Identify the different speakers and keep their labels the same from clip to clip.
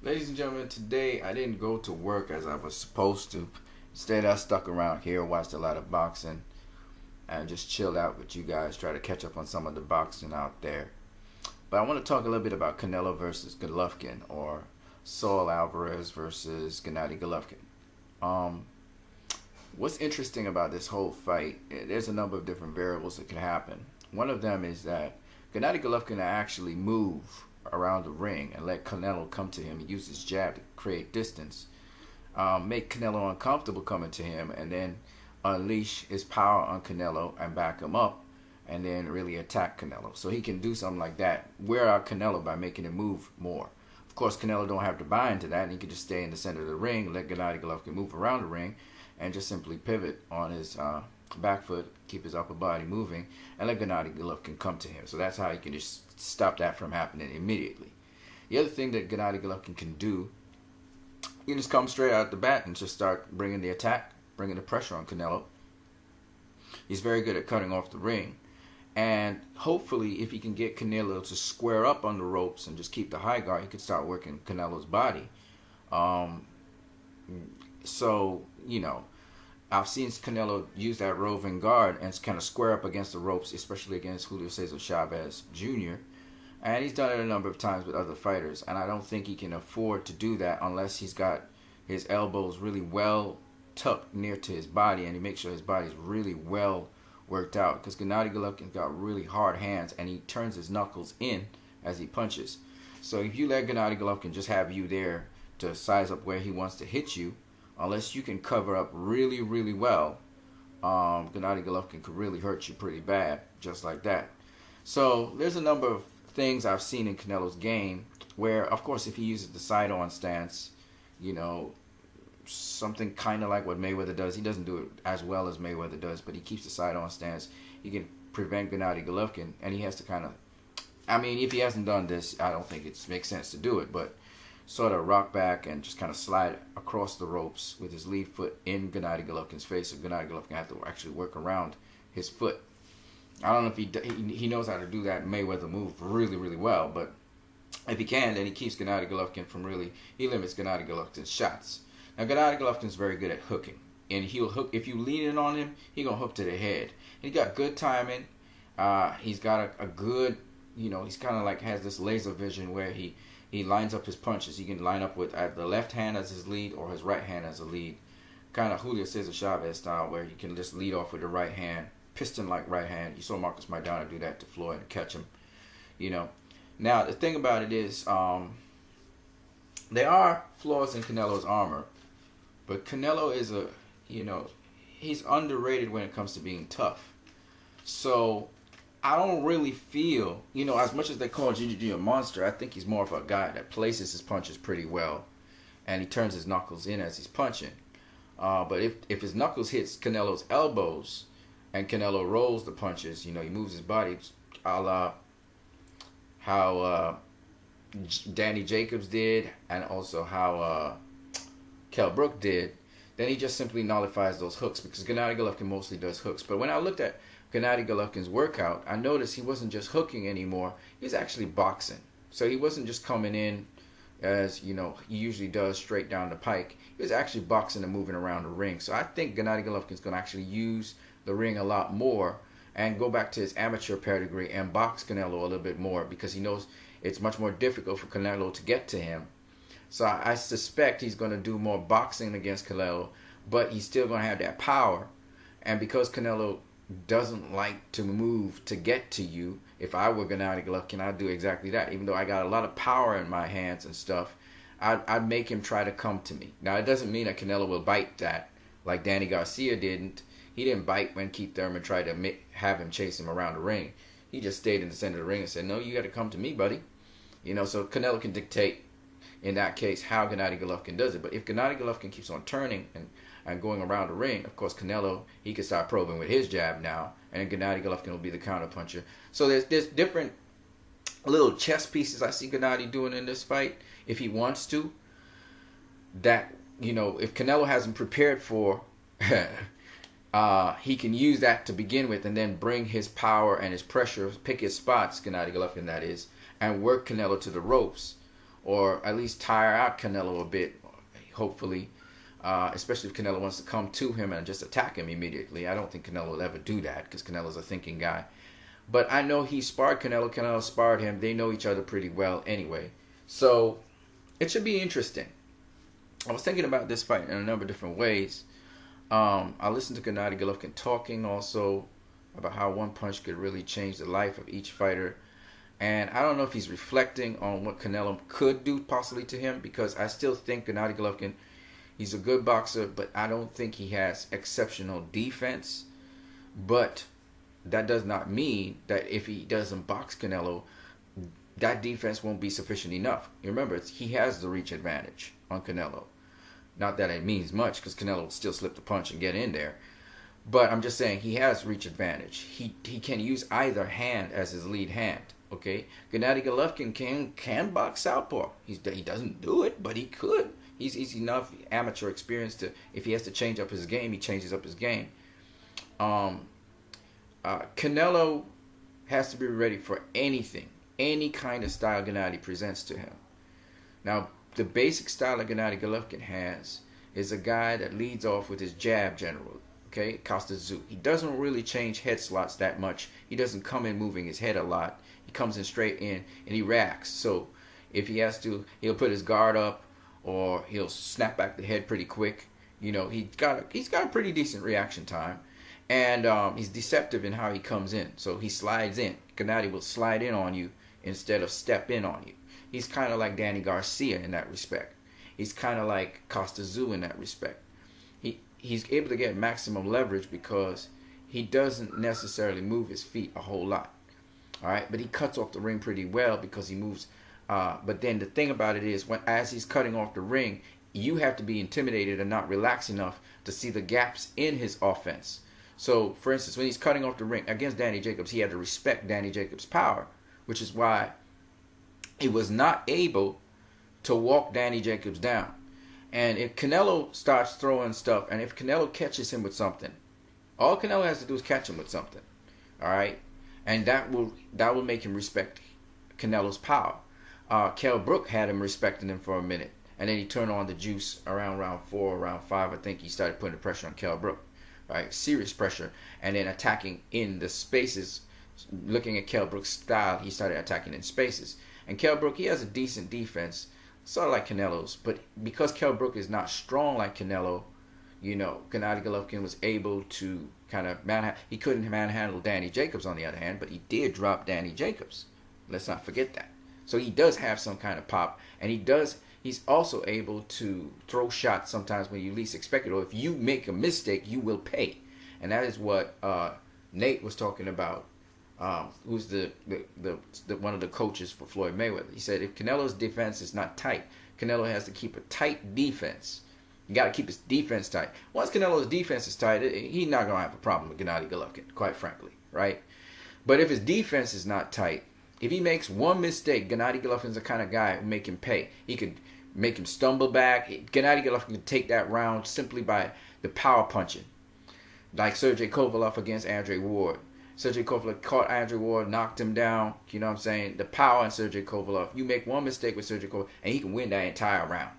Speaker 1: Ladies and gentlemen, today I didn't go to work as I was supposed to. Instead, I stuck around here, watched a lot of boxing, and just chilled out with you guys, try to catch up on some of the boxing out there. But I want to talk a little bit about Canelo versus Golovkin, or Saul Alvarez versus Gennady Golovkin. Um, what's interesting about this whole fight, there's a number of different variables that can happen. One of them is that Gennady Golovkin actually move around the ring and let Canelo come to him. He used his jab to create distance, make Canelo uncomfortable coming to him, and then unleash his power on Canelo and back him up, and then really attack Canelo. So he can do something like that, wear out Canelo by making him move more. Of course, Canelo don't have to buy into that, and he can just stay in the center of the ring, let Gennady Golovkin move around the ring, and just simply pivot on his back foot, keep his upper body moving, and let Gennady Golovkin come to him. So that's how he can just stop that from happening immediately. The other thing that Gennady Golovkin can do, he just come straight out the bat and just start bringing the attack, bringing the pressure on Canelo. He's very good at cutting off the ring. And hopefully, if he can get Canelo to square up on the ropes and just keep the high guard, he could start working Canelo's body. Um, so, I've seen Canelo use that roving guard and kind of square up against the ropes, especially against Julio Cesar Chavez Jr. And he's done it a number of times with other fighters. And I don't think he can afford to do that unless he's got his elbows really well tucked near to his body, and he makes sure his body's really well worked out. Because Gennady Golovkin's got really hard hands, and he turns his knuckles in as he punches. So if you let Gennady Golovkin just have you there to size up where he wants to hit you, unless you can cover up really, really well, Gennady Golovkin could really hurt you pretty bad, just like that. So there's a number of things I've seen in Canelo's game where, of course, if he uses the side-on stance, something kind of like what Mayweather does. He doesn't do it as well as Mayweather does, but he keeps the side-on stance. He can prevent Gennady Golovkin, and he has to kind of, if he hasn't done this, I don't think it makes sense to do it, but sort of rock back and just kind of slide across the ropes with his lead foot in Gennady Golovkin's face, so Gennady Golovkin has to actually work around his foot. I don't know if he knows how to do that Mayweather move really, really well, but if he can, then he keeps Gennady Golovkin he limits Gennady Golovkin's shots. Now, Gennady Golovkin's very good at hooking, and he'll hook, if you lean in on him, he's going to hook to the head. He got good timing. He's got a good, he's kind of like has this laser vision where he lines up his punches. He can line up with either the left hand as his lead or his right hand as a lead. Kind of Julio Cesar Chavez style, where he can just lead off with the right hand, piston-like right hand. You saw Marcus Maidana do that to Floyd and catch him. Now, the thing about it is, there are flaws in Canelo's armor, but Canelo is he's underrated when it comes to being tough. So I don't really feel, as much as they call Gigi a monster, I think he's more of a guy that places his punches pretty well, and he turns his knuckles in as he's punching. But if his knuckles hits Canelo's elbows, and Canelo rolls the punches, he moves his body, a la how Danny Jacobs did, and also how Kell Brook did, then he just simply nullifies those hooks, because Gennady Golovkin mostly does hooks. But when I looked at Gennady Golovkin's workout, I noticed he wasn't just hooking anymore, he was actually boxing. So he wasn't just coming in as, he usually does straight down the pike. He was actually boxing and moving around the ring. So I think Gennady Golovkin's going to actually use the ring a lot more and go back to his amateur pedigree and box Canelo a little bit more, because he knows it's much more difficult for Canelo to get to him. So I suspect he's going to do more boxing against Canelo, but he's still going to have that power. And because Canelo doesn't like to move to get to you, if I were Gennady Golovkin, I'd do exactly that. Even though I got a lot of power in my hands and stuff, I'd make him try to come to me. Now, it doesn't mean that Canelo will bite that like Danny Garcia didn't. He didn't bite when Keith Thurman tried to have him chase him around the ring. He just stayed in the center of the ring and said, no, you got to come to me, buddy. So Canelo can dictate, in that case, how Gennady Golovkin does it. But if Gennady Golovkin keeps on turning and going around the ring, of course, Canelo, he can start probing with his jab now, and Gennady Golovkin will be the counter puncher. So there's different little chess pieces I see Gennady doing in this fight, if he wants to, that, if Canelo hasn't prepared for, he can use that to begin with, and then bring his power and his pressure, pick his spots, Gennady Golovkin that is, and work Canelo to the ropes. or at least tire out Canelo a bit, hopefully. Especially if Canelo wants to come to him and just attack him immediately. I don't think Canelo will ever do that because Canelo's a thinking guy. But I know he sparred Canelo. Canelo sparred him. They know each other pretty well anyway. So it should be interesting. I was thinking about this fight in a number of different ways. I listened to Gennady Golovkin talking also about how one punch could really change the life of each fighter. And I don't know if he's reflecting on what Canelo could do possibly to him, because I still think Gennady Golovkin, he's a good boxer, but I don't think he has exceptional defense. But that does not mean that if he doesn't box Canelo, that defense won't be sufficient enough. You remember, he has the reach advantage on Canelo. Not that it means much, because Canelo will still slip the punch and get in there. But I'm just saying he has reach advantage. He can use either hand as his lead hand. Okay, Gennady Golovkin can box southpaw. He doesn't do it, but he could. He's enough amateur experience to, if he has to change up his game, he changes up his game. Canelo has to be ready for anything, any kind of style Gennady presents to him. Now, the basic style that Gennady Golovkin has is a guy that leads off with his jab generally. Okay, Costa Zoo. He doesn't really change head slots that much. He doesn't come in moving his head a lot. He comes in straight in and he reacts. So if he has to, he'll put his guard up or he'll snap back the head pretty quick. You know, he's got a pretty decent reaction time. And he's deceptive in how he comes in. So he slides in. Gennady will slide in on you instead of step in on you. He's kind of like Danny Garcia in that respect. He's kind of like Costa Zoo in that respect. He's able to get maximum leverage because he doesn't necessarily move his feet a whole lot. All right, but he cuts off the ring pretty well because he moves. But then the thing about it is, as he's cutting off the ring, you have to be intimidated and not relaxed enough to see the gaps in his offense. So, for instance, when he's cutting off the ring against Danny Jacobs, he had to respect Danny Jacobs' power, which is why he was not able to walk Danny Jacobs down. And if Canelo starts throwing stuff, and if Canelo catches him with something, all Canelo has to do is catch him with something, all right? And that will make him respect Canelo's power. Kell Brook had him respecting him for a minute, and then he turned on the juice around round 4, round 5. I think he started putting the pressure on Kell Brook, right? Serious pressure, and then attacking in the spaces. Looking at Kell Brook's style, he started attacking in spaces. And Kell Brook, he has a decent defense, sort of like Canelo's, but because Kell Brook is not strong like Canelo, you know, Gennady Golovkin was able to kind of he couldn't manhandle Danny Jacobs on the other hand, but he did drop Danny Jacobs. Let's not forget that. So he does have some kind of pop, and he's also able to throw shots sometimes when you least expect it, or if you make a mistake, you will pay. And that is what Nate was talking about. Who's the one of the coaches for Floyd Mayweather. He said if Canelo's defense is not tight, Canelo has to keep a tight defense. You got to keep his defense tight. Once Canelo's defense is tight, he's not going to have a problem with Gennady Golovkin, quite frankly, right? But if his defense is not tight, if he makes one mistake, Gennady Golovkin's the kind of guy who make him pay. He could make him stumble back. Gennady Golovkin could take that round simply by the power punching, like Sergey Kovalev against Andre Ward. Sergey Kovalev caught Andre Ward, knocked him down. You know what I'm saying? The power in Sergey Kovalev. You make one mistake with Sergey Kovalev, and he can win that entire round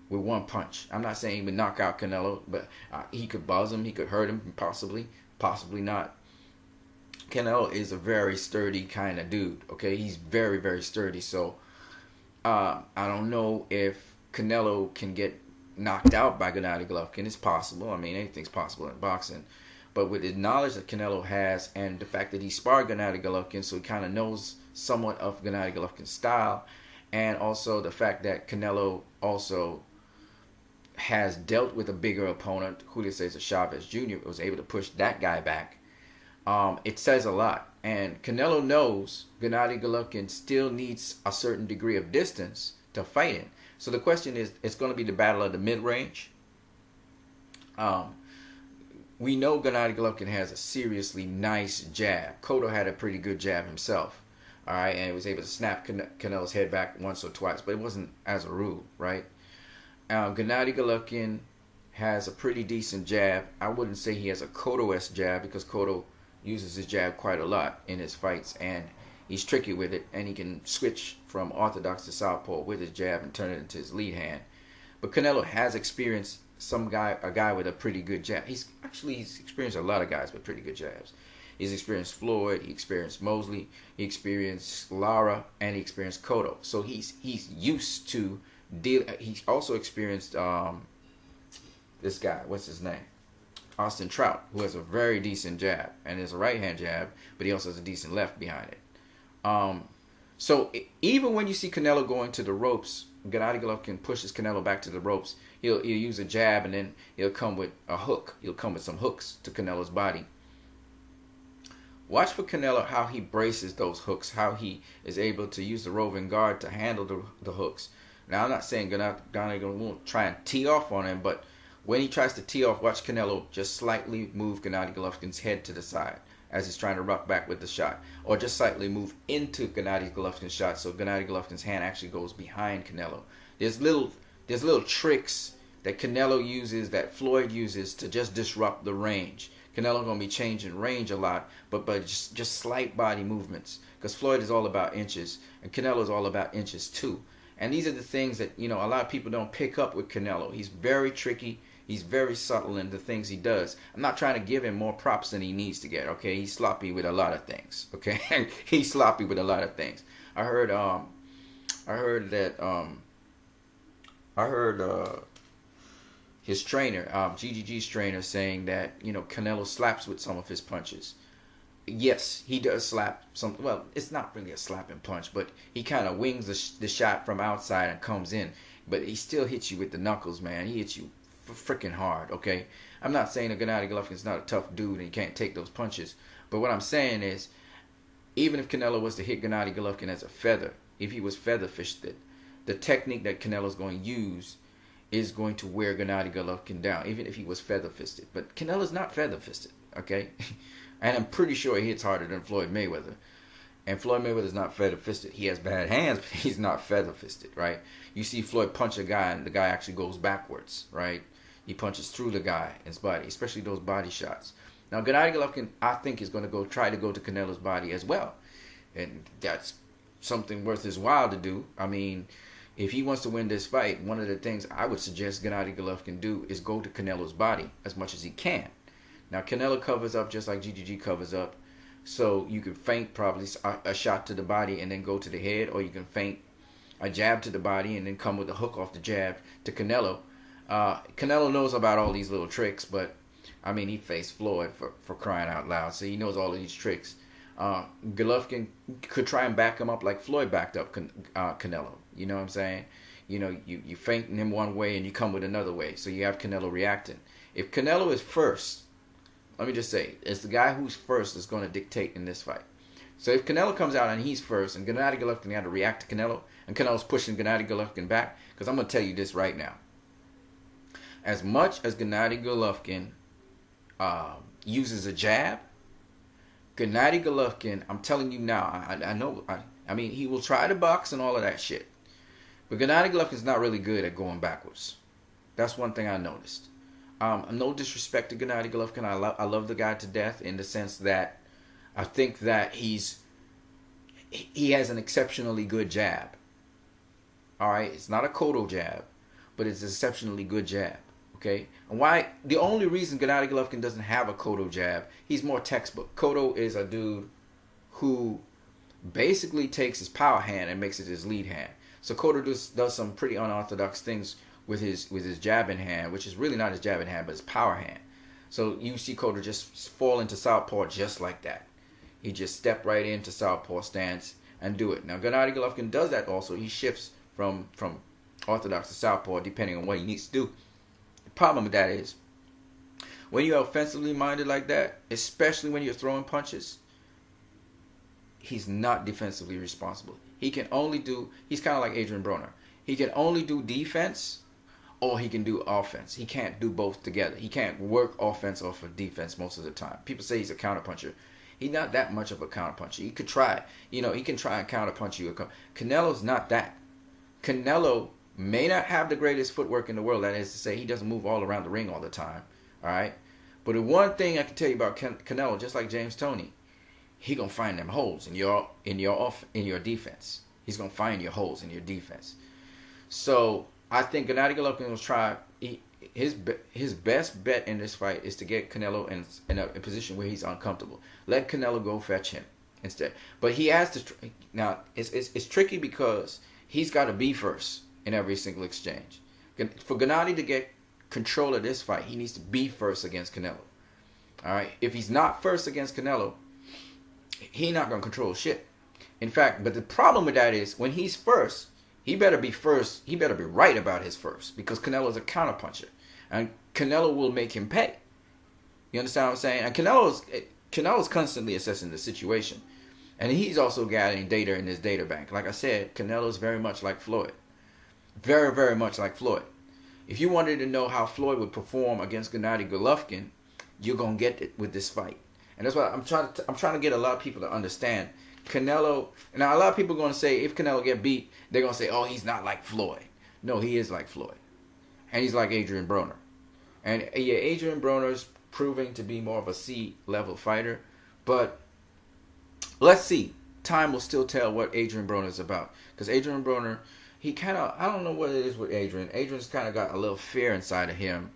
Speaker 1: with one punch. I'm not saying he would knock out Canelo, but he could buzz him. He could hurt him, possibly not. Canelo is a very sturdy kind of dude. Okay, he's very, very sturdy. So I don't know if Canelo can get knocked out by Gennady Golovkin. It's possible. I mean, anything's possible in boxing. But with the knowledge that Canelo has and the fact that he sparred Gennady Golovkin, so he kind of knows somewhat of Gennady Golovkin's style, and also the fact that Canelo also has dealt with a bigger opponent, Julio Cesar Chavez Jr., was able to push that guy back, it says a lot. And Canelo knows Gennady Golovkin still needs a certain degree of distance to fight in. So the question is, it's going to be the battle of the mid-range. We know Gennady Golovkin has a seriously nice jab. Cotto had a pretty good jab himself, all right, and he was able to snap Canelo's head back once or twice, but it wasn't as a rule, right? Gennady Golovkin has a pretty decent jab. I wouldn't say he has a Cotto-esque jab because Cotto uses his jab quite a lot in his fights, and He's tricky with it, and he can switch from orthodox to southpaw with his jab and turn it into his lead hand. But Canelo has experienced a guy with a pretty good jab. He's experienced a lot of guys with pretty good jabs. He's experienced Floyd, he experienced Mosley, he experienced Lara, and he experienced Cotto. So he's used to deal. He's also experienced this guy. What's his name? Austin Trout, who has a very decent jab and is a right hand jab, but he also has a decent left behind it. Even when you see Canelo going to the ropes, Gennady Golovkin pushes Canelo back to the ropes. He'll use a jab, and then he'll come with a hook. He'll come with some hooks to Canelo's body. Watch for Canelo how he braces those hooks, how he is able to use the roving guard to handle the hooks. Now, I'm not saying Gennady won't try and tee off on him, but when he tries to tee off, watch Canelo just slightly move Gennady Golovkin's head to the side as he's trying to rock back with the shot, or just slightly move into Gennady Golovkin's shot so Gennady Golovkin's hand actually goes behind Canelo. There's little tricks that Canelo uses, that Floyd uses to just disrupt the range. Canelo gonna be changing range a lot, but just slight body movements, because Floyd is all about inches and Canelo is all about inches too. And these are the things that a lot of people don't pick up with Canelo. He's very tricky. He's very subtle in the things he does. I'm not trying to give him more props than he needs to get, okay? He's sloppy with a lot of things, okay? He's sloppy with a lot of things. I heard his trainer, GGG's trainer, saying that, Canelo slaps with some of his punches. Yes, he does slap some. Well, it's not really a slapping punch, but he kind of wings the shot from outside and comes in. But he still hits you with the knuckles, man. He hits you freaking hard, okay? I'm not saying that Gennady Golovkin's not a tough dude and he can't take those punches. But what I'm saying is, even if Canelo was to hit Gennady Golovkin as a feather, if he was feather fisted, the technique that Canelo's going to use is going to wear Gennady Golovkin down, even if he was feather fisted. But Canelo's not feather fisted, okay? And I'm pretty sure he hits harder than Floyd Mayweather. And Floyd Mayweather's not feather-fisted. He has bad hands, but he's not feather-fisted, right? You see Floyd punch a guy, and the guy actually goes backwards, right? He punches through the guy in his body, especially those body shots. Now, Gennady Golovkin, I think, is going to try to go to Canelo's body as well. And that's something worth his while to do. I mean, if he wants to win this fight, one of the things I would suggest Gennady Golovkin do is go to Canelo's body as much as he can. Now, Canelo covers up just like GGG covers up. So you can feint probably a shot to the body and then go to the head, or you can feint a jab to the body and then come with a hook off the jab to Canelo. Canelo knows about all these little tricks, but I mean, he faced Floyd for crying out loud, so he knows all of these tricks. Golovkin could try and back him up like Floyd backed up Canelo. You know what I'm saying? You feinting him one way and you come with another way, so you have Canelo reacting. If Canelo is first, let me just say, it's the guy who's first is going to dictate in this fight. So if Canelo comes out and he's first, and Gennady Golovkin got to react to Canelo, and Canelo's pushing Gennady Golovkin back, because I'm going to tell you this right now. As much as Gennady Golovkin uses a jab, Gennady Golovkin, I'm telling you now, I mean, he will try to box and all of that shit. But Gennady Golovkin's not really good at going backwards. That's one thing I noticed. No disrespect to Gennady Golovkin. I love the guy to death in the sense that I think that he has an exceptionally good jab. All right, it's not a Cotto jab, but it's an exceptionally good jab. Okay, and why? The only reason Gennady Golovkin doesn't have a Cotto jab, he's more textbook. Cotto is a dude who basically takes his power hand and makes it his lead hand. So Cotto does some pretty unorthodox things with his jabbing hand, which is really not his jabbing hand, but his power hand. So you see Cotto just fall into southpaw just like that. He just step right into southpaw stance and do it. Now Gennady Golovkin does that also. He shifts from orthodox to southpaw depending on what he needs to do. The problem with that is when you're offensively minded like that, especially when you're throwing punches, he's not defensively responsible. He's kind of like Adrian Broner. He can only do defense or he can do offense. He can't do both together. He can't work offense off of defense most of the time. People say he's a counterpuncher. He's not that much of a counterpuncher. He could try. He can try and counterpunch you. Canelo's not that. Canelo may not have the greatest footwork in the world. That is to say, he doesn't move all around the ring all the time. All right? But the one thing I can tell you about Canelo, just like James Toney, he gonna find them holes in your defense. He's gonna find your holes in your defense. So I think Gennady Golovkin will try. His best bet in this fight is to get Canelo in a position where he's uncomfortable. Let Canelo go fetch him instead. But he has to. Now it's tricky because he's got to be first in every single exchange. For Gennady to get control of this fight, he needs to be first against Canelo. All right. If he's not first against Canelo, he's not gonna control shit. In fact, but the problem with that is when he's first, he better be first. He better be right about his first because Canelo's a counterpuncher, and Canelo will make him pay. You understand what I'm saying? And Canelo's constantly assessing the situation, and he's also gathering data in his data bank. Like I said, Canelo's very much like Floyd, very very much like Floyd. If you wanted to know how Floyd would perform against Gennady Golovkin, you're gonna get it with this fight, and that's why I'm trying to get a lot of people to understand. Canelo, now a lot of people are going to say if Canelo get beat, they're going to say, oh, he's not like Floyd. No, he is like Floyd. And he's like Adrian Broner. And yeah, Adrian Broner's proving to be more of a C-level fighter. But let's see. Time will still tell what Adrian Broner's about. Because Adrian Broner, he kind of, I don't know what it is with Adrian. Adrian's kind of got a little fear inside of him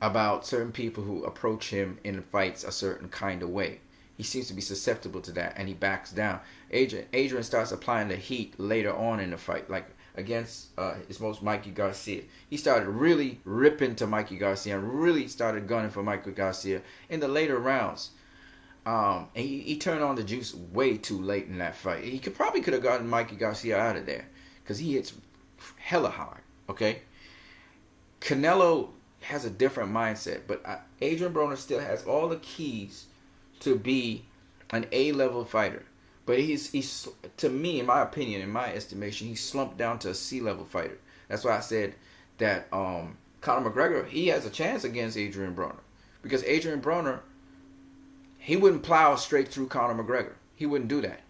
Speaker 1: about certain people who approach him in fights a certain kind of way. He seems to be susceptible to that, and he backs down. Adrian starts applying the heat later on in the fight, like against his most Mikey Garcia. He started really ripping to Mikey Garcia and really started gunning for Mikey Garcia in the later rounds. And he turned on the juice way too late in that fight. He probably could have gotten Mikey Garcia out of there because he hits hella hard. Okay, Canelo has a different mindset, but Adrian Broner still has all the keys to be an A-level fighter. But he's to me, in my opinion, in my estimation, he's slumped down to a C-level fighter. That's why I said that Conor McGregor, he has a chance against Adrian Broner. Because Adrian Broner, he wouldn't plow straight through Conor McGregor. He wouldn't do that.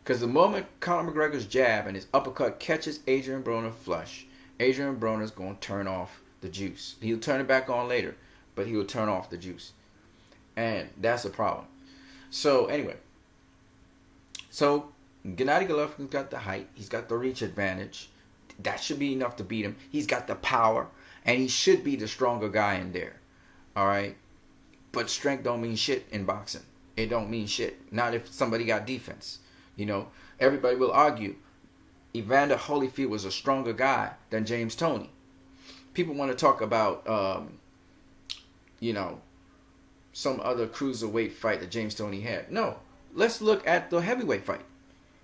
Speaker 1: Because the moment Conor McGregor's jab and his uppercut catches Adrian Broner flush, Adrian Broner's going to turn off the juice. He'll turn it back on later, but he will turn off the juice. And that's a problem. So anyway, so Gennady Golovkin's got the height. He's got the reach advantage. That should be enough to beat him. He's got the power, and he should be the stronger guy in there. All right, but strength don't mean shit in boxing. It don't mean shit. Not if somebody got defense. You know, everybody will argue Evander Holyfield was a stronger guy than James Toney. People want to talk about, you know, some other cruiserweight fight that James Toney had. No, let's look at the heavyweight fight.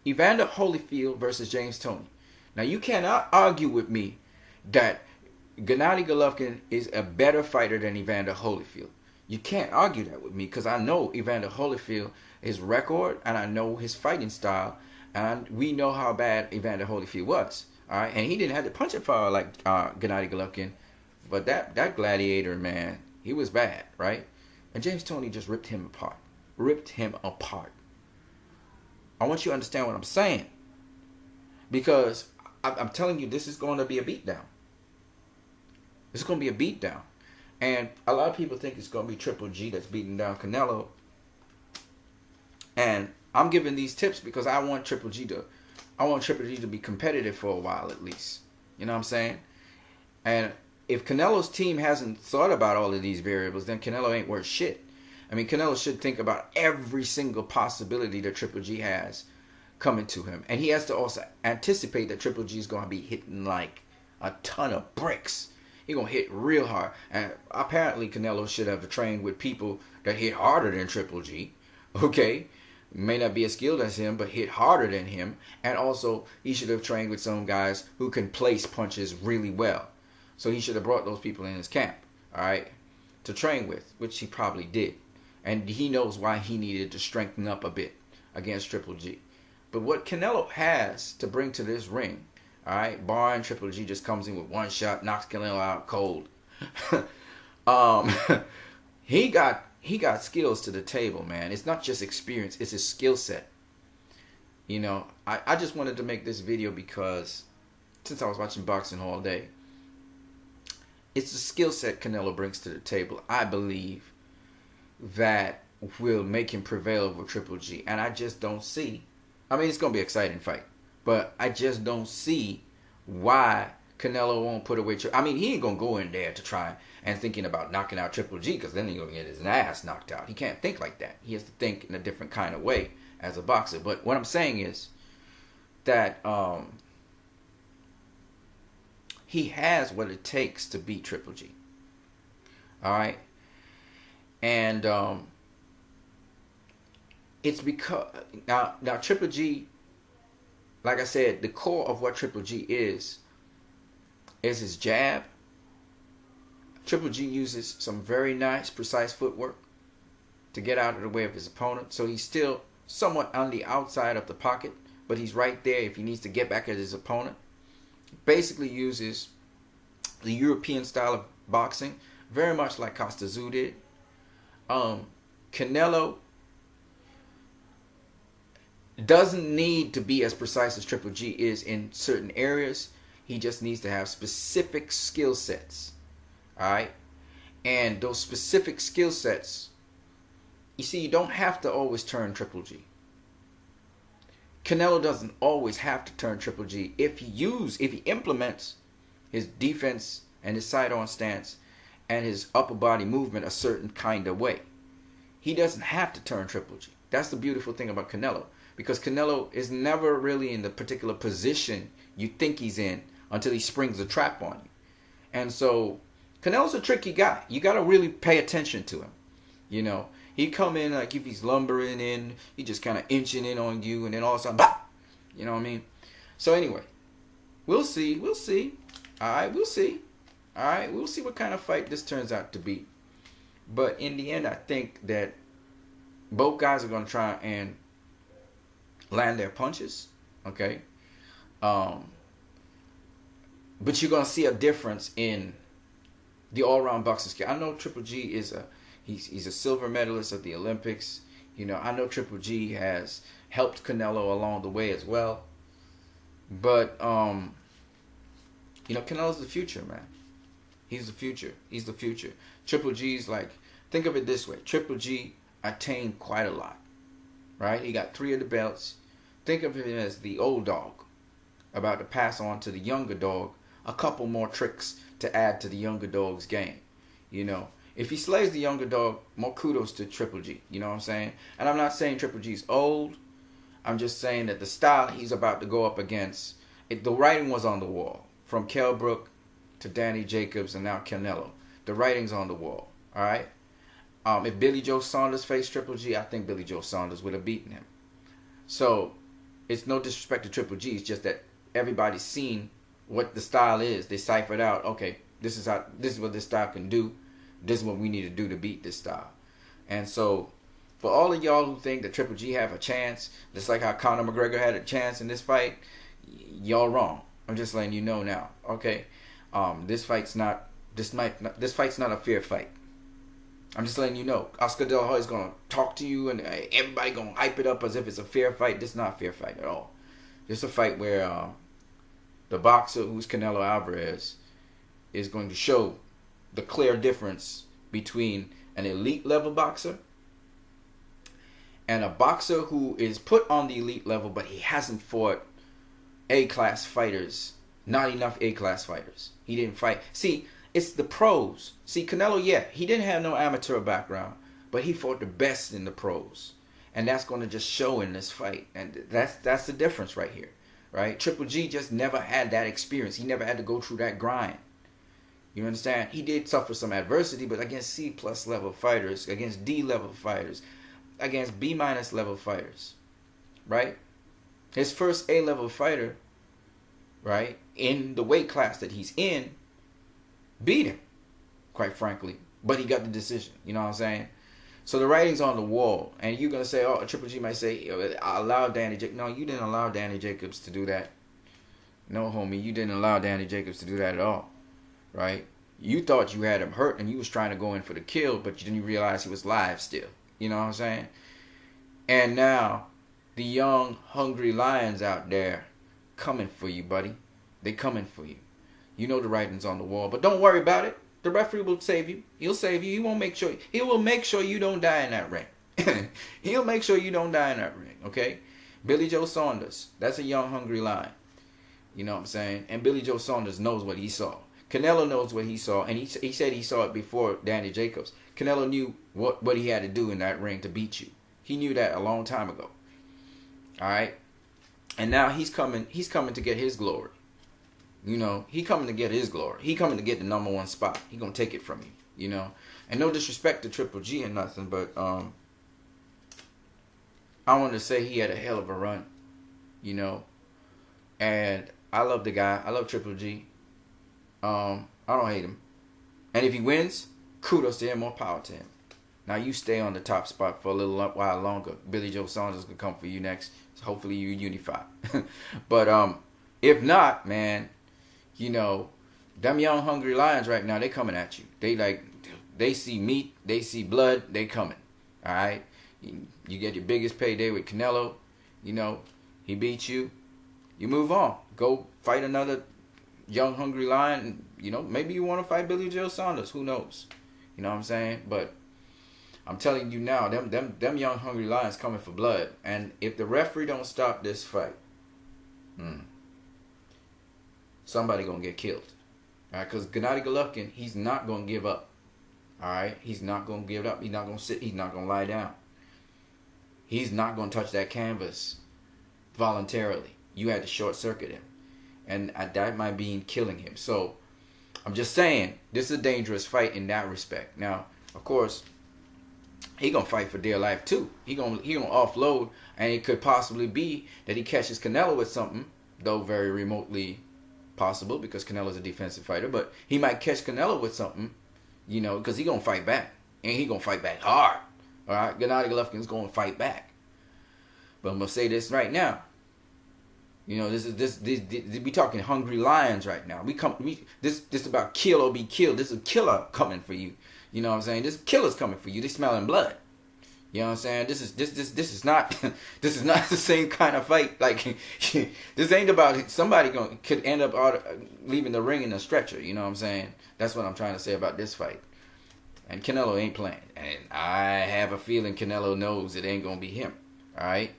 Speaker 1: Evander Holyfield versus James Toney. Now, you cannot argue with me that Gennady Golovkin is a better fighter than Evander Holyfield. You can't argue that with me because I know Evander Holyfield, his record, and I know his fighting style, and we know how bad Evander Holyfield was. All right, and he didn't have to punch it far like Gennady Golovkin, but that gladiator, man, he was bad, right? And James Toney just ripped him apart. Ripped him apart. I want you to understand what I'm saying. Because I'm telling you, this is going to be a beatdown. It's going to be a beatdown. And a lot of people think it's going to be Triple G that's beating down Canelo. And I'm giving these tips because I want Triple G to be competitive for a while at least. You know what I'm saying? And if Canelo's team hasn't thought about all of these variables, then Canelo ain't worth shit. I mean, Canelo should think about every single possibility that Triple G has coming to him. And he has to also anticipate that Triple G is going to be hitting like a ton of bricks. He's going to hit real hard. And apparently Canelo should have trained with people that hit harder than Triple G. Okay? May not be as skilled as him, but hit harder than him. And also, he should have trained with some guys who can place punches really well. So he should have brought those people in his camp, all right, to train with, which he probably did. And he knows why he needed to strengthen up a bit against Triple G. But what Canelo has to bring to this ring, all right, barring Triple G just comes in with one shot, knocks Canelo out cold. He got skills to the table, man. It's not just experience, it's his skill set. You know, I just wanted to make this video because since I was watching boxing all day, it's the skill set Canelo brings to the table. I believe that will make him prevail over Triple G. And I just don't see. I mean, it's going to be an exciting fight. But I just don't see why Canelo won't put away. I mean, he ain't going to go in there to try and thinking about knocking out Triple G, because then he's going to get his ass knocked out. He can't think like that. He has to think in a different kind of way as a boxer. But what I'm saying is that he has what it takes to beat Triple G. All right? And it's because now Triple G, like I said, the core of what Triple G is his jab. Triple G uses some very nice, precise footwork to get out of the way of his opponent. So he's still somewhat on the outside of the pocket, but he's right there if he needs to get back at his opponent. Basically uses the European style of boxing, very much like Costa Tszyu did. Canelo doesn't need to be as precise as Triple G is in certain areas. He just needs to have specific skill sets. All right? And those specific skill sets, you see, you don't have to always turn Triple G. Canelo doesn't always have to turn Triple G if he implements his defense and his side-on stance and his upper body movement a certain kind of way. He doesn't have to turn Triple G. That's the beautiful thing about Canelo, because Canelo is never really in the particular position you think he's in until he springs a trap on you. And so Canelo's a tricky guy. You got to really pay attention to him. You know, he come in like if he's lumbering in, he just kind of inching in on you, and then all of a sudden, bah! You know what I mean? So anyway, we'll see. We'll see. All right, we'll see. All right, we'll see what kind of fight this turns out to be. But in the end, I think that both guys are going to try and land their punches. Okay? But you're going to see a difference in the all-round boxing skill. I know Triple G is he's a silver medalist at the Olympics. You know, I know Triple G has helped Canelo along the way as well. But you know, Canelo's the future, man. He's the future. He's the future. Triple G's like, think of it this way. Triple G attained quite a lot, right? He got 3 of the belts. Think of him as the old dog about to pass on to the younger dog a couple more tricks to add to the younger dog's game. You know, if he slays the younger dog, more kudos to Triple G. You know what I'm saying? And I'm not saying Triple G's old. I'm just saying that the style he's about to go up against, the writing was on the wall. From Kell Brook to Danny Jacobs and now Canelo. The writing's on the wall. All right? If Billy Joe Saunders faced Triple G, I think Billy Joe Saunders would have beaten him. So, it's no disrespect to Triple G. It's just that everybody's seen what the style is. They ciphered out, okay, this is what this style can do. This is what we need to do to beat this style. And so, for all of y'all who think that Triple G have a chance, just like how Conor McGregor had a chance in this fight, y'all wrong. I'm just letting you know now. Okay? This fight's not a fair fight. I'm just letting you know. Oscar De La Hoya is gonna talk to you, and everybody gonna hype it up as if it's a fair fight. This is not a fair fight at all. This is a fight where the boxer, who's Canelo Alvarez, is going to show the clear difference between an elite level boxer and a boxer who is put on the elite level, but he hasn't fought A-class fighters. Not enough A-class fighters. He didn't fight. See, it's the pros. See, Canelo, yeah, he didn't have no amateur background, but he fought the best in the pros. And that's going to just show in this fight. And that's the difference right here. Right? Triple G just never had that experience. He never had to go through that grind. You understand? He did suffer some adversity, but against C+ level fighters, against D level fighters, against B- level fighters. Right? His first A level fighter, right, in the weight class that he's in, beat him, quite frankly. But he got the decision. You know what I'm saying? So the writing's on the wall. And you're going to say, oh, Triple G might say, I allowed Danny Jacobs. No, you didn't allow Danny Jacobs to do that. No, homie, you didn't allow Danny Jacobs to do that at all. Right? You thought you had him hurt and you was trying to go in for the kill, but you didn't realize he was live still. You know what I'm saying? And now, the young, hungry lions out there coming for you, buddy. They coming for you. You know the writing's on the wall, but don't worry about it. The referee will save you. He'll save you. He will make sure you don't die in that ring. He'll make sure you don't die in that ring, okay? Billy Joe Saunders, that's a young, hungry lion. You know what I'm saying? And Billy Joe Saunders knows what he saw. Canelo knows what he saw, and he said he saw it before Danny Jacobs. Canelo knew what he had to do in that ring to beat you. He knew that a long time ago. All right? And now he's coming to get his glory. You know, he coming to get his glory. He coming to get the #1 spot. He gonna take it from you, you know? And no disrespect to Triple G and nothing, but I wanted to say he had a hell of a run, you know? And I love the guy. I love Triple G. I don't hate him. And if he wins, kudos to him, more power to him. Now you stay on the top spot for a little while longer. Billy Joe Saunders can come for you next. So hopefully you unify. But if not, man, you know, them young hungry lions right now, they coming at you. They see meat, they see blood, they coming. All right? You get your biggest payday with Canelo. You know, he beats you. You move on. Go fight another young hungry lion. You know, maybe you want to fight Billy Joe Saunders. Who knows? You know what I'm saying? But I'm telling you now, them young hungry lions coming for blood. And if the referee don't stop this fight, somebody gonna get killed. All right? Because Gennady Golovkin, he's not gonna give up. All right? He's not gonna give up. He's not gonna sit. He's not gonna lie down. He's not gonna touch that canvas voluntarily. You had to short circuit him. And that might be killing him. So I'm just saying, this is a dangerous fight in that respect. Now, of course, he gonna fight for dear life too. He gonna offload, and it could possibly be that he catches Canelo with something, though very remotely possible because Canelo's a defensive fighter. But he might catch Canelo with something, you know, because he gonna fight back, and he gonna fight back hard. All right, Gennady Golovkin's gonna fight back. But I'm gonna say this right now. You know, this we talking hungry lions right now. This about kill or be killed. This is a killer coming for you. You know what I'm saying? This killer's coming for you. They smelling blood. You know what I'm saying? This is not this is not the same kind of fight. Like this ain't about somebody could end up leaving the ring in a stretcher. You know what I'm saying? That's what I'm trying to say about this fight. And Canelo ain't playing, and I have a feeling Canelo knows it ain't gonna be him. All right.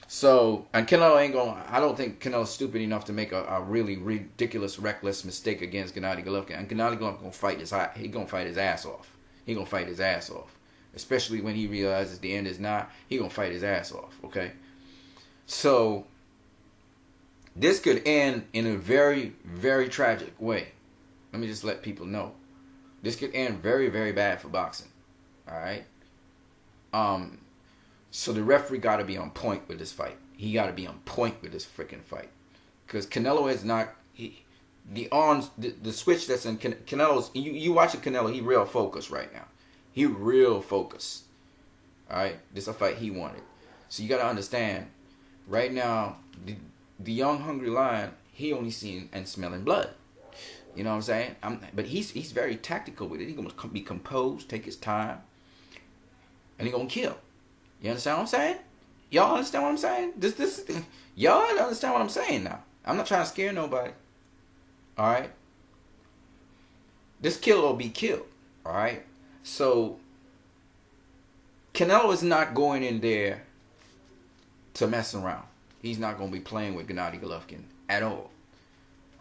Speaker 1: So, and Canelo ain't going to, I don't think Canelo's stupid enough to make a really ridiculous, reckless mistake against Gennady Golovkin. And Gennady Golovkin going to fight he going to fight his ass off. He going to fight his ass off. Especially when he realizes the end is not, he going to fight his ass off, okay? So, this could end in a very, very tragic way. Let me just let people know. This could end very, very bad for boxing. All right? So the referee got to be on point with this fight. He got to be on point with this freaking fight, because Canelo is not the switch that's in Canelo's. You watching Canelo? He real focused right now. He real focused. All right, this is a fight he wanted. So you got to understand, right now, the young hungry lion, he only seeing and smelling blood. You know what I'm saying? But he's very tactical with it. He's gonna be composed, take his time, and he gonna kill. You understand what I'm saying? Y'all understand what I'm saying? Y'all understand what I'm saying now. I'm not trying to scare nobody. All right? This killer will be killed. All right? So, Canelo is not going in there to mess around. He's not going to be playing with Gennady Golovkin at all.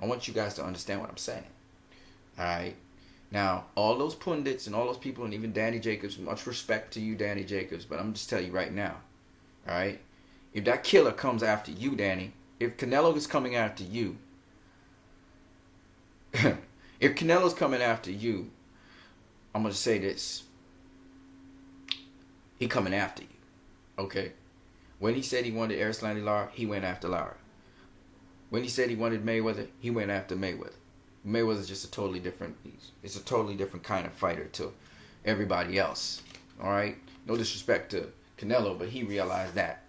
Speaker 1: I want you guys to understand what I'm saying. All right? Now, all those pundits and all those people, and even Danny Jacobs, much respect to you, Danny Jacobs, but I'm just telling you right now, all right? If that killer comes after you, Danny, if Canelo is coming after you, if Canelo's coming after you, I'm going to say this. He coming after you, okay? When he said he wanted Erislandy Lara, he went after Lara. When he said he wanted Mayweather, he went after Mayweather. Mayweather's just a totally different, it's a totally different kind of fighter to everybody else. All right? No disrespect to Canelo, but he realized that.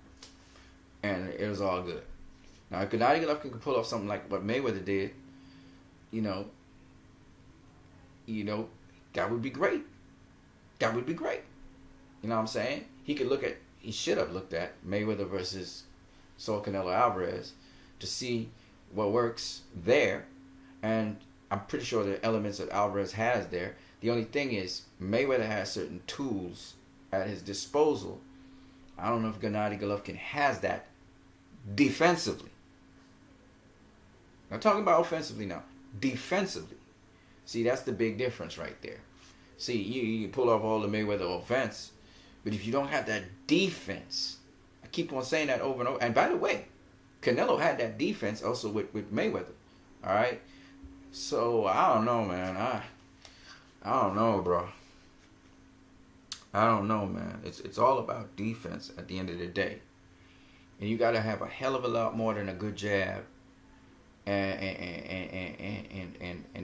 Speaker 1: And it was all good. Now, if Gennady Golovkin could pull off something like what Mayweather did, you know, that would be great. That would be great. You know what I'm saying? He should have looked at Mayweather versus Saul Alvarez to see what works there. And I'm pretty sure the elements that Alvarez has there. The only thing is, Mayweather has certain tools at his disposal. I don't know if Gennady Golovkin has that defensively. I'm talking about offensively now. Defensively. See, that's the big difference right there. See, you can pull off all the Mayweather offense, but if you don't have that defense, I keep on saying that over and over. And by the way, Canelo had that defense also with Mayweather. All right? So, I don't know, man. I don't know, bro. I don't know, man. It's all about defense at the end of the day. And you got to have a hell of a lot more than a good jab and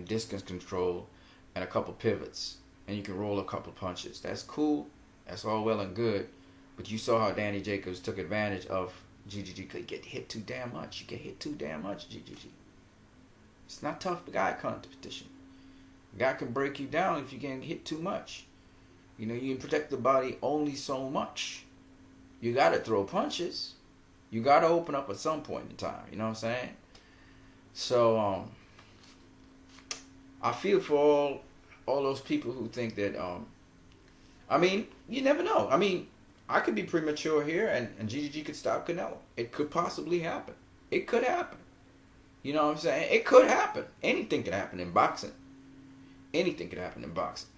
Speaker 1: distance control and a couple pivots. And you can roll a couple punches. That's cool. That's all well and good. But you saw how Danny Jacobs took advantage of GGG. Could get hit too damn much. You get hit too damn much, GGG. It's not tough guy competition. A guy can break you down if you get hit too much. You know, you can protect the body only so much. You got to throw punches. You got to open up at some point in time. You know what I'm saying? So, I feel for all those people who think that, I mean, you never know. I mean, I could be premature here and GGG could stop Canelo. It could possibly happen. It could happen. You know what I'm saying? It could happen. Anything could happen in boxing. Anything could happen in boxing.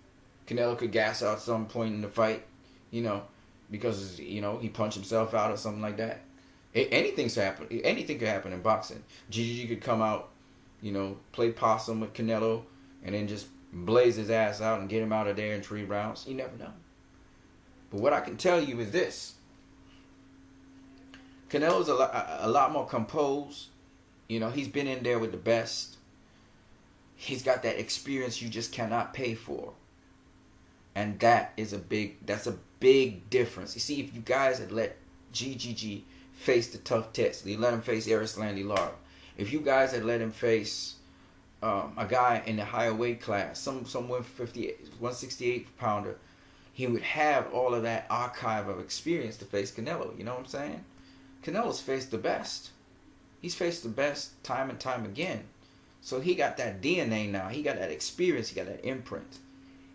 Speaker 1: Canelo could gas out some point in the fight, you know, because, you know, he punched himself out or something like that. Anything could happen in boxing. GGG could come out, you know, play possum with Canelo and then just blaze his ass out and get him out of there in 3 rounds. You never know. But what I can tell you is this. Canelo's a lot more composed. You know, he's been in there with the best. He's got that experience you just cannot pay for. And that's a big difference. You see, if you guys had let GGG face the tough test, you let him face Erislandy Lara. If you guys had let him face a guy in the higher weight class, some 168 pounder, he would have all of that archive of experience to face Canelo. You know what I'm saying? Canelo's faced the best. He's faced the best time and time again. So he got that DNA now. He got that experience. He got that imprint.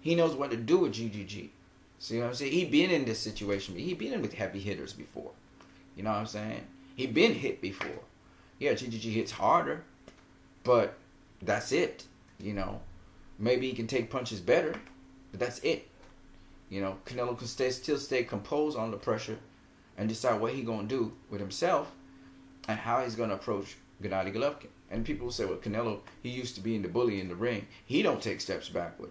Speaker 1: He knows what to do with GGG. See what I'm saying? He been in this situation. He been in with heavy hitters before. You know what I'm saying? He been hit before. Yeah, GGG hits harder, but that's it. You know, maybe he can take punches better, but that's it. You know, Canelo can still stay composed under pressure and decide what he gonna do with himself and how he's gonna approach Gennady Golovkin. And people will say, well, Canelo, he used to be in the bully in the ring. He don't take steps backward.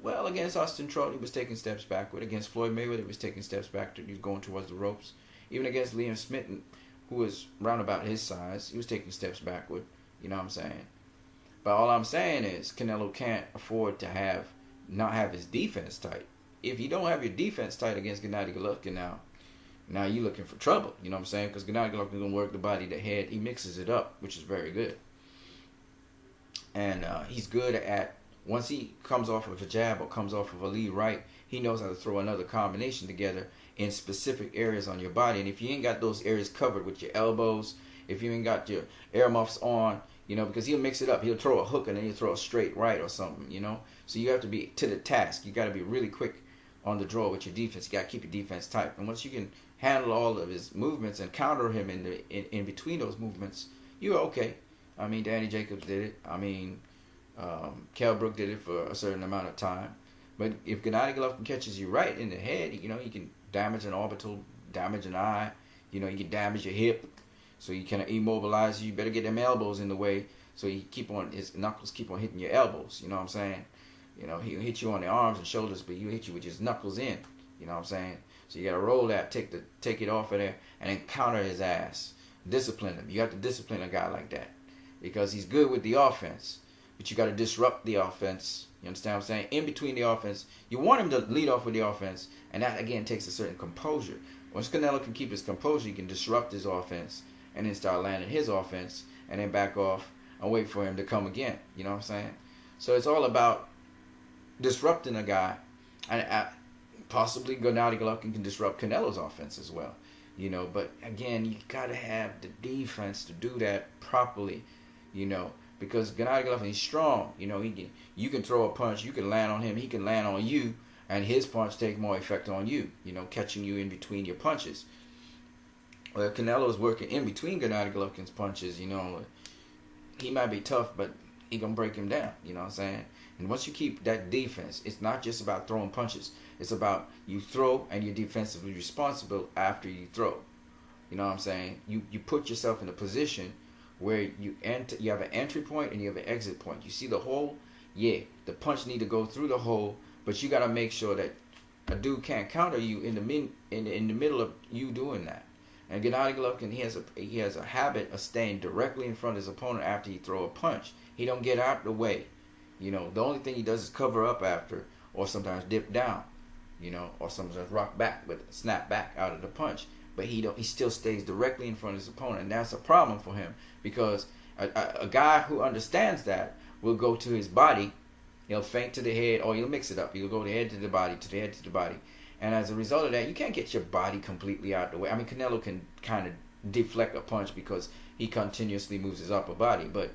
Speaker 1: Well, against Austin Trout, he was taking steps backward. Against Floyd Mayweather, he was taking steps backward. He was going towards the ropes. Even against Liam Smitten, who was round about his size, he was taking steps backward. You know what I'm saying? But all I'm saying is Canelo can't afford to not have his defense tight. If you don't have your defense tight against Gennady Golovkin now you're looking for trouble. You know what I'm saying? Because Gennady Golovkin is going to work the body, the head. He mixes it up, which is very good. And he's good at, once he comes off of a jab or comes off of a lead right, he knows how to throw another combination together in specific areas on your body. And if you ain't got those areas covered with your elbows, if you ain't got your earmuffs on, you know, because he'll mix it up. He'll throw a hook and then he'll throw a straight right or something, you know. So you have to be to the task. You got to be really quick on the draw with your defense. You got to keep your defense tight. And once you can handle all of his movements and counter him in between those movements, you're okay. I mean, Danny Jacobs did it. I mean, Kell Brook did it for a certain amount of time. But if Gennady Golovkin catches you right in the head, you know, you can damage an orbital, damage an eye. You know, you can damage your hip. So you can immobilize you. You better get them elbows in the way so his knuckles keep on hitting your elbows. You know what I'm saying? You know, he'll hit you on the arms and shoulders, but he'll hit you with his knuckles in. You know what I'm saying? So you got to roll that, take it off of there, and then counter his ass. Discipline him. You have to discipline a guy like that because he's good with the offense, but you got to disrupt the offense. You understand what I'm saying? In between the offense, you want him to lead off with the offense, and that, again, takes a certain composure. Once Canelo can keep his composure, he can disrupt his offense and then start landing his offense and then back off and wait for him to come again. You know what I'm saying? So it's all about disrupting a guy, and possibly Gennady Golovkin can disrupt Canelo's offense as well, you know. But again, you gotta have the defense to do that properly, you know, because Gennady Golovkin, he's strong, you know. You can throw a punch, you can land on him, he can land on you, and his punch take more effect on you, catching you in between your punches. Well, Canelo's working in between Gennady Golovkin's punches, he might be tough, but he gonna break him down, you know what I'm saying? And once you keep that defense, it's not just about throwing punches. It's about you throw and you're defensively responsible after you throw. You know what I'm saying? You put yourself in a position where you have an entry point and you have an exit point. You see the hole? Yeah, the punch need to go through the hole, but you got to make sure that a dude can't counter you in the middle of you doing that. And Gennady Golovkin, he has a habit of staying directly in front of his opponent after he throw a punch. He don't get out the way. The only thing he does is cover up after, or sometimes dip down, or sometimes rock back, but snap back out of the punch. But he still stays directly in front of his opponent, and that's a problem for him, because a guy who understands that will go to his body, he'll feint to the head, or he'll mix it up. He'll go to the head to the body, to the head to the body. And as a result of that, you can't get your body completely out of the way. I mean, Canelo can kind of deflect a punch because he continuously moves his upper body. But,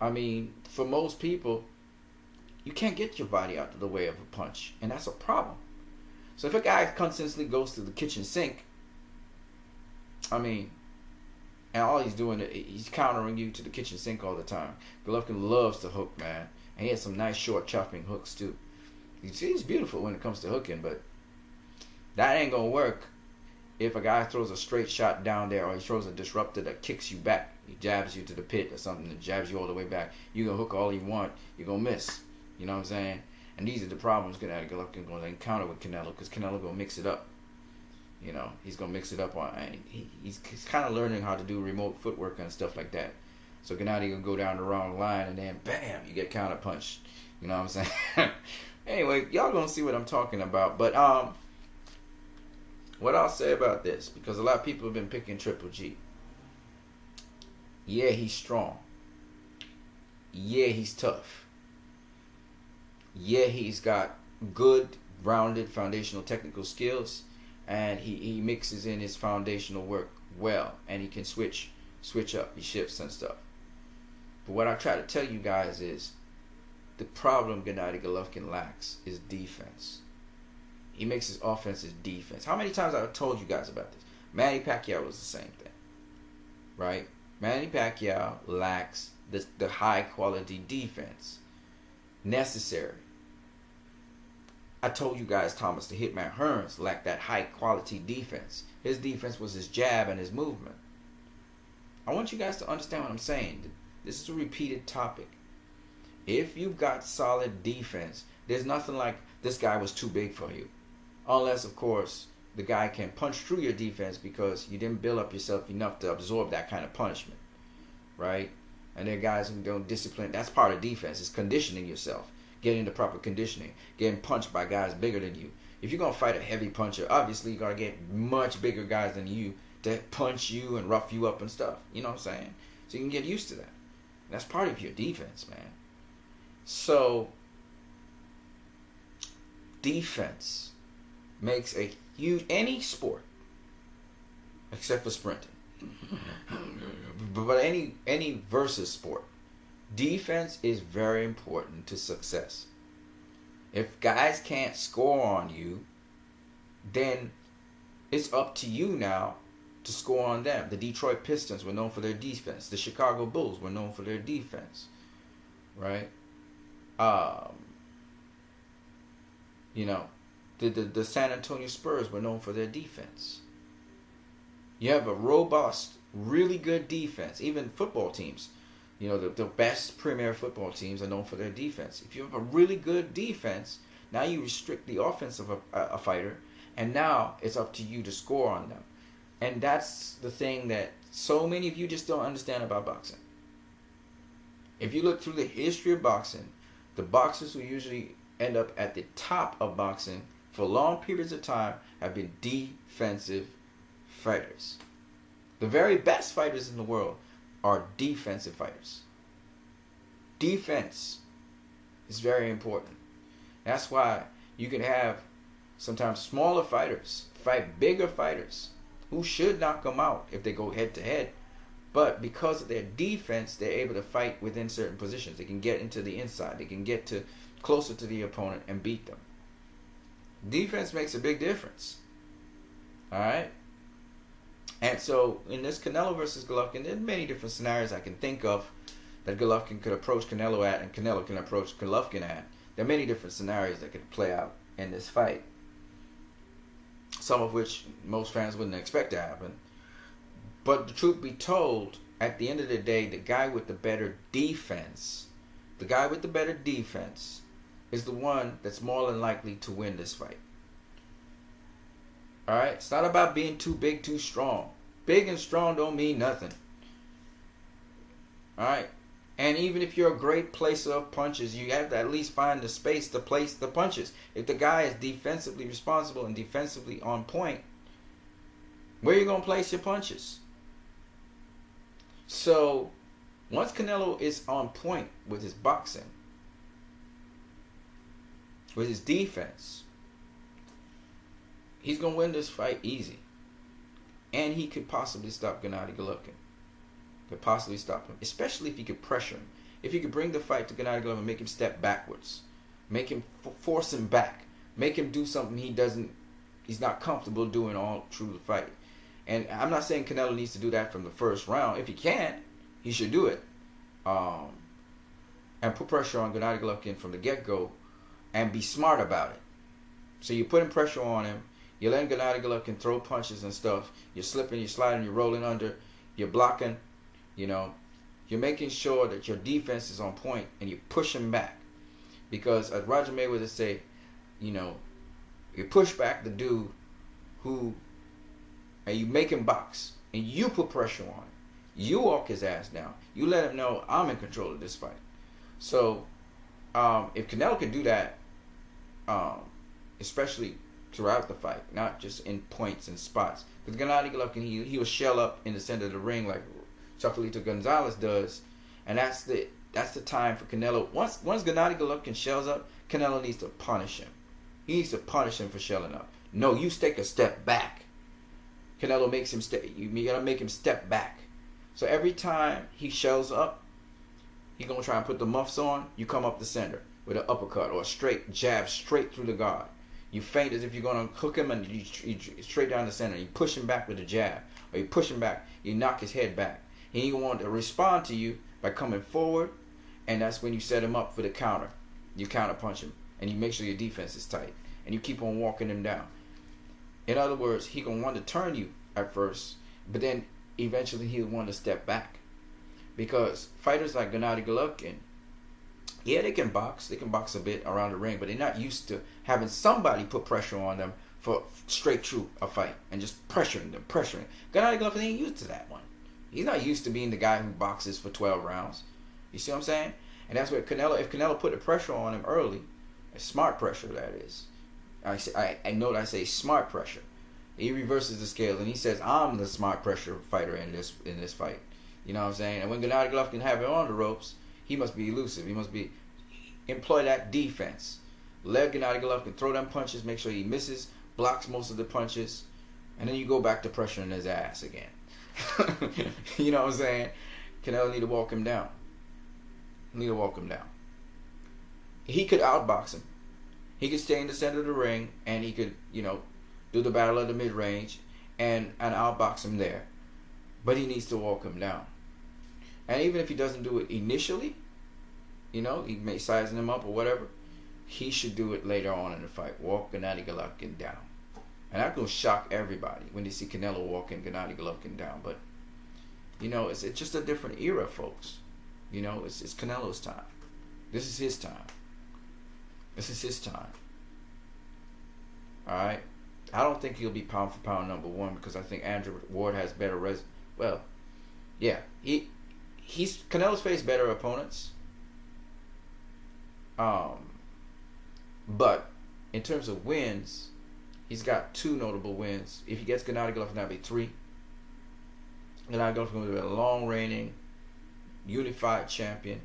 Speaker 1: I mean, for most people, you can't get your body out of the way of a punch. And that's a problem. So if a guy constantly goes to the kitchen sink, I mean, and all he's doing, he's countering you to the kitchen sink all the time. Golovkin loves to hook, man. And he has some nice short chopping hooks, too. He's beautiful when it comes to hooking, but that ain't going to work if a guy throws a straight shot down there, or he throws a disruptor that kicks you back. He jabs you to the pit or something that jabs you all the way back. You can hook all you want. You're going to miss. You know what I'm saying? And these are the problems Gennady Golovkin going to encounter with Canelo, because Canelo going to mix it up. He's going to mix it up on. He's kind of learning how to do remote footwork and stuff like that. So Gennady going to go down the wrong line, and then bam, you get counter punched. You know what I'm saying? Anyway, y'all going to see what I'm talking about. But what I'll say about this, because a lot of people have been picking Triple G. Yeah, he's strong. Yeah, he's tough. Yeah, he's got good, rounded, foundational technical skills. And he mixes in his foundational work well. And he can switch up. He shifts and stuff. But what I try to tell you guys is, the problem Gennady Golovkin lacks is defense. He makes his offense his defense. How many times I've told you guys about this? Manny Pacquiao was the same thing. Right? Manny Pacquiao lacks the high quality defense necessary. I told you guys Thomas the Hitman Hearns lacked that high quality defense. His defense was his jab and his movement. I want you guys to understand what I'm saying. This is a repeated topic. If you've got solid defense, there's nothing like this guy was too big for you. Unless, of course, the guy can punch through your defense because you didn't build up yourself enough to absorb that kind of punishment. Right? And there are guys who don't discipline. That's part of defense. It's conditioning yourself. Getting the proper conditioning. Getting punched by guys bigger than you. If you're going to fight a heavy puncher, obviously you're going to get much bigger guys than you to punch you and rough you up and stuff. You know what I'm saying? So you can get used to that. That's part of your defense, man. So, defense makes a huge, any sport, except for sprinting, but any versus sport, defense is very important to success. If guys can't score on you, then it's up to you now to score on them. The Detroit Pistons were known for their defense. The Chicago Bulls were known for their defense, right? The San Antonio Spurs were known for their defense. You have a robust, really good defense. Even football teams, the best premier football teams are known for their defense. If you have a really good defense, now you restrict the offense of a fighter, and now it's up to you to score on them. And that's the thing that so many of you just don't understand about boxing. If you look through the history of boxing, the boxers who usually end up at the top of boxing for long periods of time have been defensive fighters. The very best fighters in the world are defensive fighters. Defense is very important. That's why you can have sometimes smaller fighters fight bigger fighters who should knock them out if they go head to head. But because of their defense, they're able to fight within certain positions. They can get into the inside. They can get closer to the opponent and beat them. Defense makes a big difference. All right. And so in this Canelo versus Golovkin, there are many different scenarios I can think of that Golovkin could approach Canelo at, and Canelo can approach Golovkin at. There are many different scenarios that could play out in this fight. Some of which most fans wouldn't expect to happen. But the truth be told, at the end of the day, the guy with the better defense, is the one that's more than likely to win this fight. Alright? It's not about being too big, too strong. Big and strong don't mean nothing. Alright? And even if you're a great placer of punches, you have to at least find the space to place the punches. If the guy is defensively responsible and defensively on point, where are you going to place your punches? So, once Canelo is on point with his boxing, with his defense, he's going to win this fight easy. And he could possibly stop Gennady Golovkin. Could possibly stop him, especially if he could pressure him. If he could bring the fight to Gennady Golovkin and make him step backwards, make him force him back, make him do something he's not comfortable doing all through the fight. And I'm not saying Canelo needs to do that from the first round. If he can, he should do it. And put pressure on Gennady Golovkin from the get-go and be smart about it. So you're putting pressure on him. You're letting Gennady Golovkin throw punches and stuff. You're slipping, you're sliding, you're rolling under. You're blocking. You know, you're making sure that your defense is on point and you push him back. Because as Roger Mayweather say, you know, you push back the dude and you make him box. And you put pressure on him. You walk his ass down. You let him know I'm in control of this fight. So, if Canelo can do that, especially throughout the fight, not just in points and spots. Because Gennady Golovkin, he will shell up in the center of the ring like Chocolatito Gonzalez does, and that's the time for Canelo. Once Gennady Golovkin shells up, Canelo needs to punish him. He needs to punish him for shelling up. No, you take a step back. Canelo makes him step. You gotta make him step back. So every time he shells up, he's gonna try and put the muffs on. You come up the center with an uppercut or a straight jab straight through the guard. You feint as if you're gonna hook him, and you straight down the center. You push him back with a jab, or you push him back. You knock his head back. He want to respond to you by coming forward, and that's when you set him up for the counter. You counter punch him, and you make sure your defense is tight, and you keep on walking him down. In other words, he gonna want to turn you at first, but then eventually he'll want to step back, because fighters like Gennady Golovkin, yeah, they can box a bit around the ring, but they're not used to having somebody put pressure on them for straight through a fight and just pressuring them. Gennady Golovkin ain't used to that one. He's not used to being the guy who boxes for 12 rounds. You see what I'm saying? And that's where if Canelo put the pressure on him early, smart pressure that is. I note I say smart pressure. He reverses the scales and he says, I'm the smart pressure fighter in this fight. You know what I'm saying? And when Gennady Golovkin have it on the ropes, he must be elusive. He must employ that defense. Let Gennady Golovkin throw them punches, make sure he misses, blocks most of the punches, and then you go back to pressuring his ass again. You know what I'm saying? Canelo need to walk him down. He could outbox him. He could stay in the center of the ring, and he could, do the battle of the mid-range and outbox him there. But he needs to walk him down. And even if he doesn't do it initially, he may size him up or whatever, he should do it later on in the fight. Walk Gennady Golovkin down. And that's going to shock everybody when they see Canelo walking Gennady Golovkin down. But, it's just a different era, folks. It's Canelo's time. This is his time. All right? I don't think he'll be pound for pound number one, because I think Andrew Ward has better Canelo's faced better opponents. But in terms of wins, he's got 2 notable wins. If he gets Gennady Golovkin, that'll be 3. Gennady Golovkin will be a long reigning, unified champion.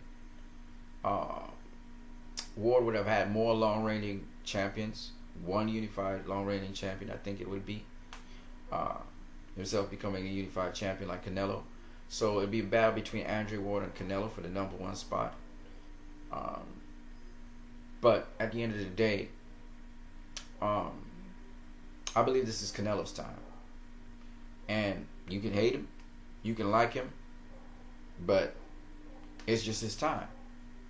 Speaker 1: Ward would have had more long reigning champions. 1 unified long reigning champion, I think it would be. Himself becoming a unified champion like Canelo. So it'd be a battle between Andre Ward and Canelo for the number 1 spot. But at the end of the day, Um, I believe this is Canelo's time. And you can hate him, you can like him, but it's just his time.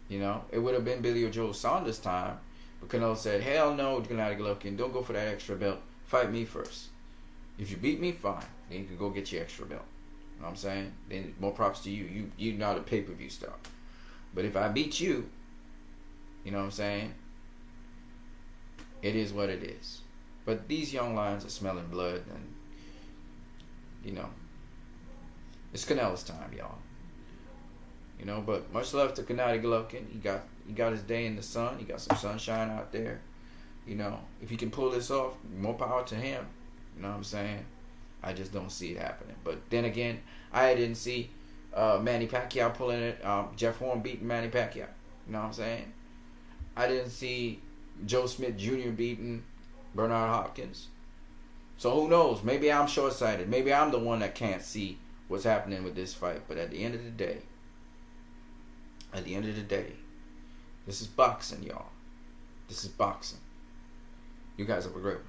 Speaker 1: You know, it would have been Billy Joe Saunders' time, but Canelo said, "Hell no, Gennady Golovkin, don't go for that extra belt. Fight me first. If you beat me, fine. Then you can go get your extra belt." You know what I'm saying? Then more props to you. You're not a pay-per-view star. But if I beat you, you know what I'm saying? It is what it is. But these young lions are smelling blood, and you know, it's Canelo's time, y'all. You know, but much love to Gennady Golovkin. He got his day in the sun. He got some sunshine out there. You know, if he can pull this off, more power to him. You know what I'm saying? I just don't see it happening. But then again, I didn't see Manny Pacquiao pulling it. Jeff Horn beating Manny Pacquiao. You know what I'm saying? I didn't see Joe Smith Jr. beating Bernard Hopkins. So who knows? Maybe I'm short-sighted. Maybe I'm the one that can't see what's happening with this fight. But at the end of the day, this is boxing, y'all. This is boxing. You guys have a great one.